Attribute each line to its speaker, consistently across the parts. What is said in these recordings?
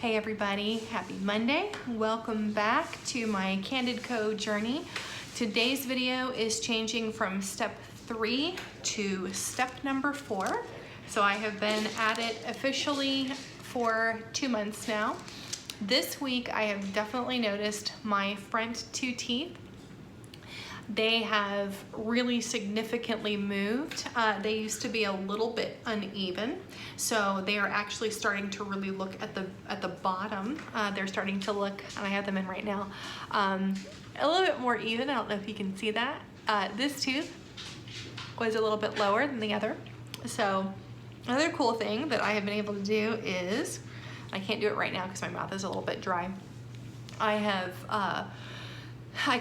Speaker 1: Hey everybody, happy Monday. Welcome back to my Candid Co journey. Today's video is changing from step 3 to step number 4. So I have been at it officially for 2 months now. This week I have definitely noticed my front 2 teeth. They have really significantly moved. They used to be a little bit uneven, so they are actually starting to really look at the bottom. They're starting to look, and I have them in right now, a little bit more even. I don't know if you can see that. This tooth was a little bit lower than the other. So another cool thing that I have been able to do is, I can't do it right now because my mouth is a little bit dry. I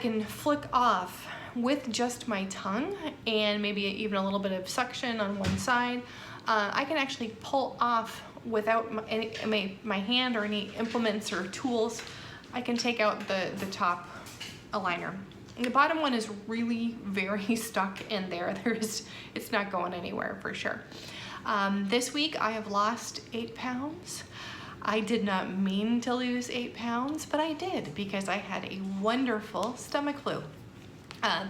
Speaker 1: can flick off with just my tongue and maybe even a little bit of suction on one side. I can actually pull off without my hand or any implements or tools. I can take out the top aligner. And the bottom one is really very stuck in there. It's not going anywhere for sure. This week I have lost 8 pounds. I did not mean to lose 8 pounds, but I did because I had a wonderful stomach flu.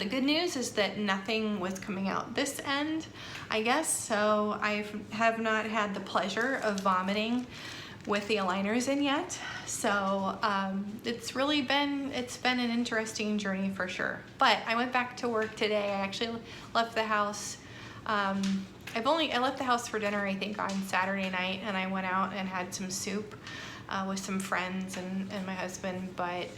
Speaker 1: The good news is that nothing was coming out this end, I guess, so I have not had the pleasure of vomiting with the aligners in yet. So it's been an interesting journey for sure. But I went back to work today. I actually left the house. I left the house for dinner, I think, on Saturday night, and I went out and had some soup with some friends and my husband. But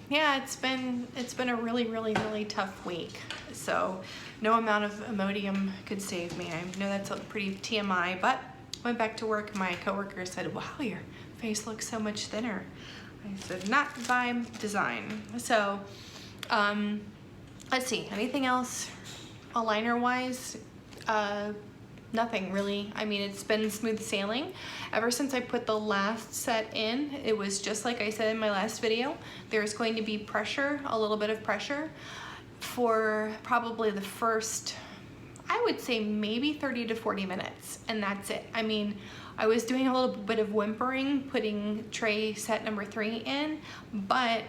Speaker 1: yeah, it's been a really tough week. So no amount of Imodium could save me. I know that's a pretty TMI, but went back to work. My coworker said, "Wow, your face looks so much thinner." I said, "Not by design." So let's see, anything else aligner wise? Nothing really. I mean, it's been smooth sailing. Ever since I put the last set in, it was just like I said in my last video, there's going to be pressure, a little bit of pressure, for probably the first, I would say maybe 30 to 40 minutes, and that's it. I mean, I was doing a little bit of whimpering, putting tray set number 3 in, but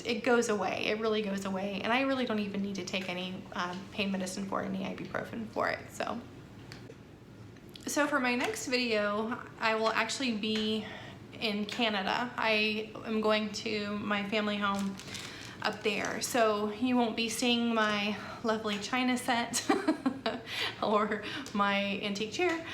Speaker 1: it goes away. It really goes away. And I really don't even need to take any pain medicine for it, any ibuprofen for it. So for my next video, I will actually be in Canada. I am going to my family home up there. So you won't be seeing my lovely china set or my antique chair.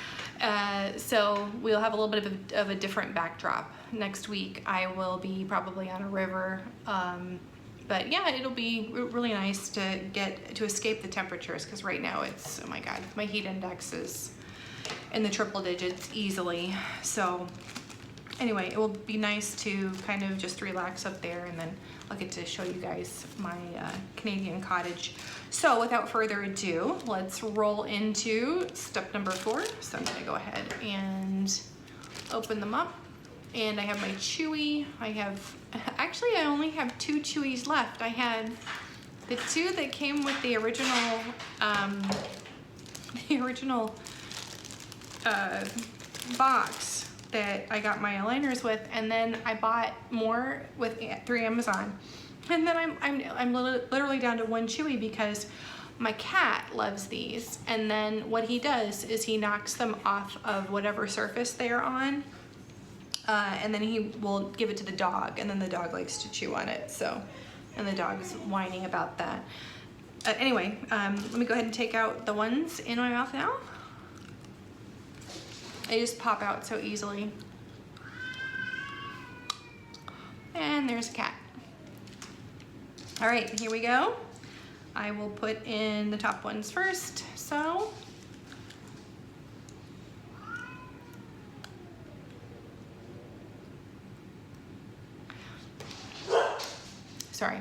Speaker 1: So we'll have a little bit of a different backdrop. Next week I will be probably on a river, but yeah, it'll be really nice to escape the temperatures, because right now it's, oh my god, my heat index is in the triple digits easily. So anyway, it will be nice to kind of just relax up there, and then I'll get to show you guys my Canadian cottage. So without further ado, let's roll into step number 4. So I'm gonna go ahead and open them up. And I have my Chewy. Actually I only have 2 Chewies left. I had the 2 that came with the original box that I got my aligners with, and then I bought more through Amazon. And then I'm literally down to 1 Chewy because my cat loves these. And then what he does is he knocks them off of whatever surface they're on. And then he will give it to the dog, and then the dog likes to chew on it. So, and the dog is whining about that. Anyway, let me go ahead and take out the ones in my mouth now. They just pop out so easily. And there's a cat. All right, here we go. I will put in the top ones first. So, sorry.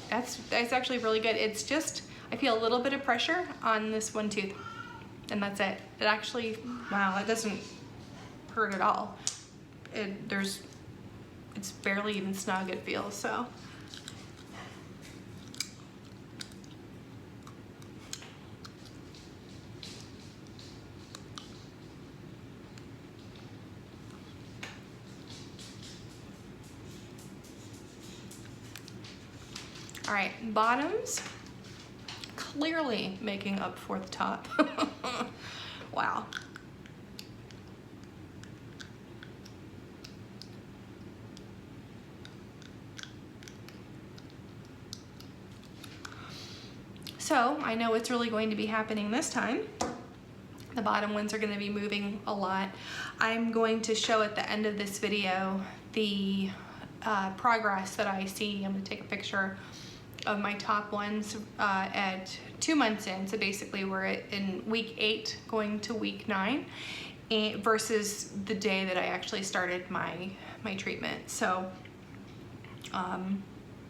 Speaker 1: That's actually really good. It's just, I feel a little bit of pressure on this one tooth, and that's it. It actually, wow, it doesn't hurt at all. It's barely even snug, it feels, so. All right, bottoms, clearly making up for the top. Wow. So I know what's really going to be happening this time. The bottom ones are going to be moving a lot. I'm going to show at the end of this video the progress that I see. I'm going to take a picture of my top ones at 2 months in. So basically we're in week 8 going to week 9 versus the day that I actually started my treatment. So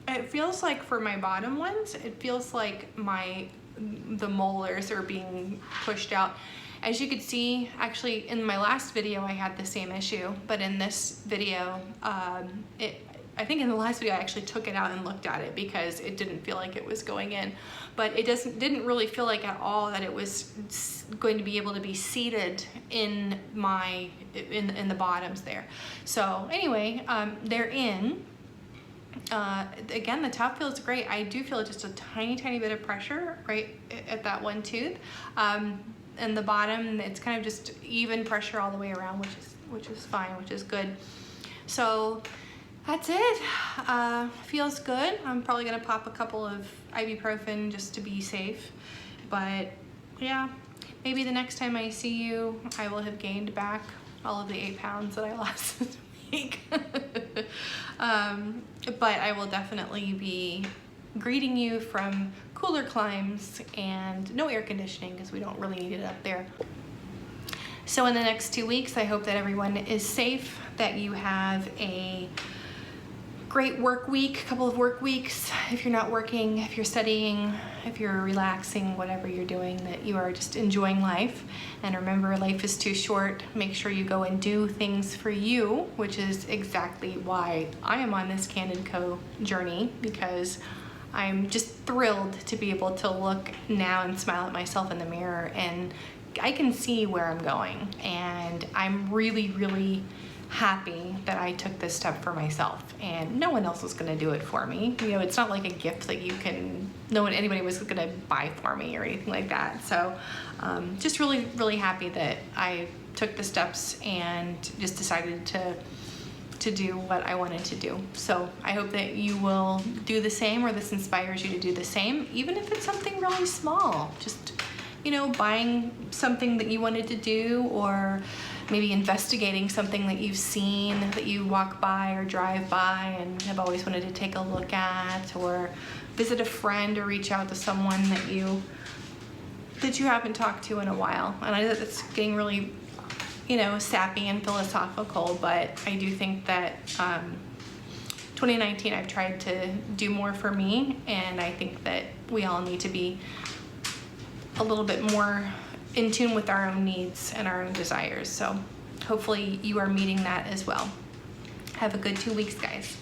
Speaker 1: it feels like for my bottom ones, it feels like the molars are being pushed out. As you could see, actually in my last video I had the same issue, but in this video, I think in the last video I actually took it out and looked at it because it didn't feel like it was going in. But it didn't really feel like at all that it was going to be able to be seated in the bottoms there. So anyway, they're in. Again, the top feels great. I do feel just a tiny bit of pressure right at that one tooth. And the bottom, it's kind of just even pressure all the way around, which is fine, which is good. So that's it. Feels good. I'm probably gonna pop a couple of ibuprofen just to be safe. But yeah, maybe the next time I see you, I will have gained back all of the 8 pounds that I lost this week. But I will definitely be greeting you from cooler climes and no air conditioning because we don't really need it up there. So in the next 2 weeks, I hope that everyone is safe, that you have a great work week, couple of work weeks. If you're not working, if you're studying, if you're relaxing, whatever you're doing, that you are just enjoying life. And remember, life is too short. Make sure you go and do things for you, which is exactly why I am on this Candid Co journey, because I'm just thrilled to be able to look now and smile at myself in the mirror, and I can see where I'm going, and I'm really happy that I took this step for myself, and no one else was gonna do it for me. You know, it's not like a gift that anybody was gonna buy for me or anything like that. So just really happy that I took the steps and just decided to do what I wanted to do. So I hope that you will do the same, or this inspires you to do the same, even if it's something really small. Just, you know, buying something that you wanted to do, or maybe investigating something that you've seen, that you walk by or drive by and have always wanted to take a look at, or visit a friend or reach out to someone that you haven't talked to in a while. And I know that's getting really, you know, sappy and philosophical, but I do think that 2019 I've tried to do more for me, and I think that we all need to be a little bit more in tune with our own needs and our own desires. So hopefully you are meeting that as well. Have a good 2 weeks, guys.